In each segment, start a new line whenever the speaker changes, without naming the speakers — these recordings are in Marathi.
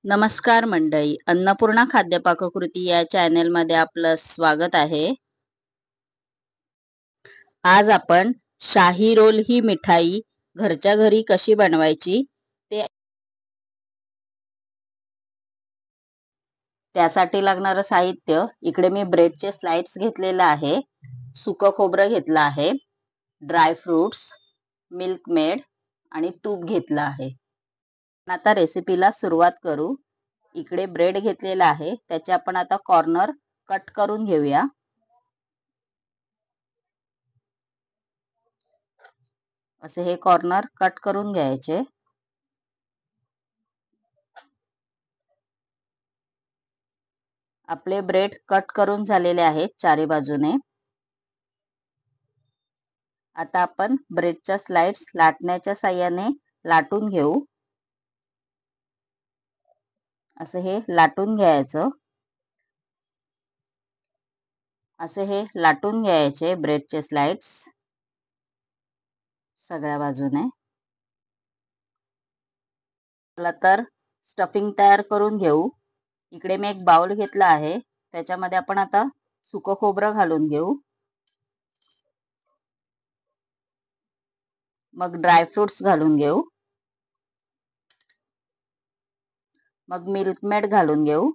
नमस्कार मंडळी, अन्नपूर्णा खाद्य पाककृती या चॅनेलमध्ये आपलं स्वागत आहे। आज आपण शाही रोल ही मिठाई घरच्या घरी कशी बनवायची त्यासाठी लागणारं साहित्य इकडे मी ब्रेडचे स्लाइड्स घेतलेले आहे, सुकं खोबरं घेतलं आहे, ड्राय फ्रुट्स, मिल्क मेड आणि तूप घेतलं आहे। आता रेसिपीला सुरुवात करू। इकडे ब्रेड घेतलेला आहे, त्याचे आपण आता कॉर्नर कट करून घेऊया। असे हे कॉर्नर कट करून घ्यायचे। आपले ब्रेड कट करून झालेले आहेत चारी बाजूने। आता आपण ब्रेडच्या स्लाइड्स लाटण्याच्या साहाय्याने लाटून घेऊ। असे हे लाटून घ्यायचं। असे हे लाटून घ्यायचे ब्रेडचे स्लाइड्स सगळ्या बाजूने। चला तर स्टफिंग तयार करून घेऊ। इकडे मी एक बाउल घेतला आहे, त्याच्यामध्ये आपण आता सुकं खोबरं घालून घेऊ। मग ड्राय फ्रुट्स घालून घेऊ। मग मिल्क मेड घालून घेऊ।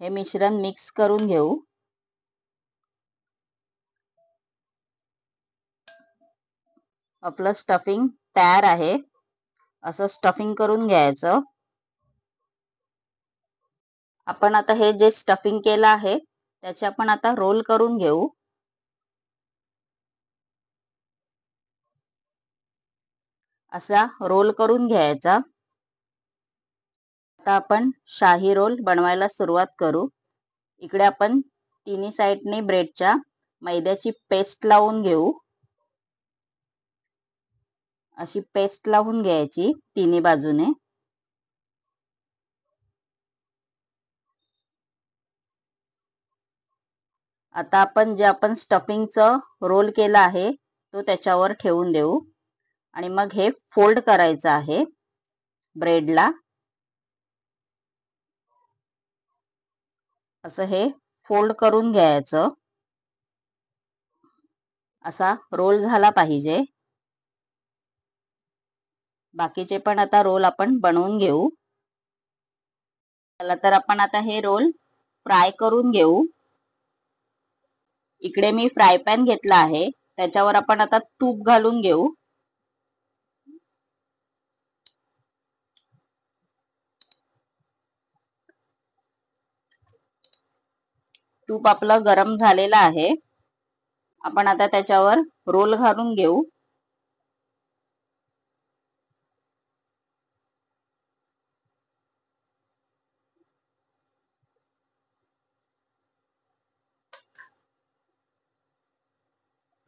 हे मिश्रण मिक्स करून घेऊ। आपलं स्टफिंग तयार आहे। असं स्टफिंग करून घ्यायचं। आपण आता हे जे स्टफिंग केलं आहे त्याचे आपण आता रोल करून घेऊ। असा रोल करून घ्यायचा। आता आपण शाही रोल बनवायला सुरुवात करू। इकडे आपण तिन्ही साइडने ब्रेडच्या मैद्याची पेस्ट लावून घेऊ। अशी पेस्ट लावून घ्यायची तिन्ही बाजूने। आता आपण जे स्टफिंगचं रोल केलं आहे तो त्याच्यावर ठेवून देऊ आणि मग हे फोल्ड करायचं आहे ब्रेडला। असं हे फोल्ड करून घ्यायचं। असा रोल झाला पाहिजे। बाकीचे पण आता रोल आपण बनवून घेऊ। चला तर आपण आता हे रोल फ्राय करून घेऊ। इकडे मी फ्राय पॅन घेतला आहे, त्याच्यावर आपण आता तूप घालून घेऊ। तूप आपलं गरम झालेलं आहे। आपण आता त्याच्यावर रोल घालून घेऊ।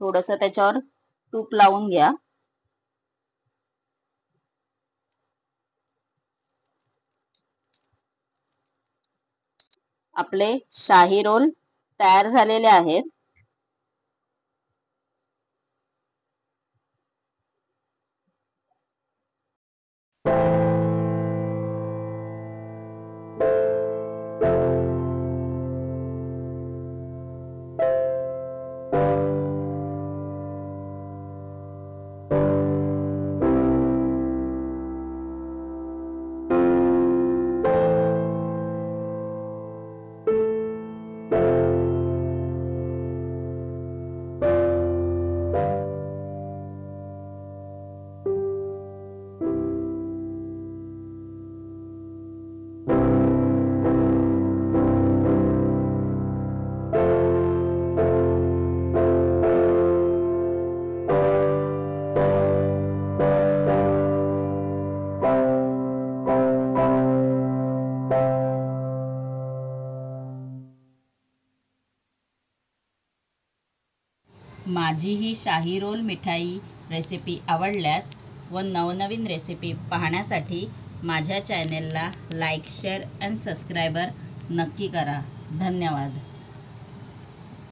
थोडंसं त्याच्यावर तूप लावून घ्या। आपले शाही रोल तयार झालेले आहेत। माझी ही शाही रोल मिठाई रेसिपी आवडल्यास व नवनवीन रेसिपी पाहण्यासाठी माझ्या चॅनेलला लाईक, शेअर आणि सबस्क्राईबर नक्की करा। धन्यवाद।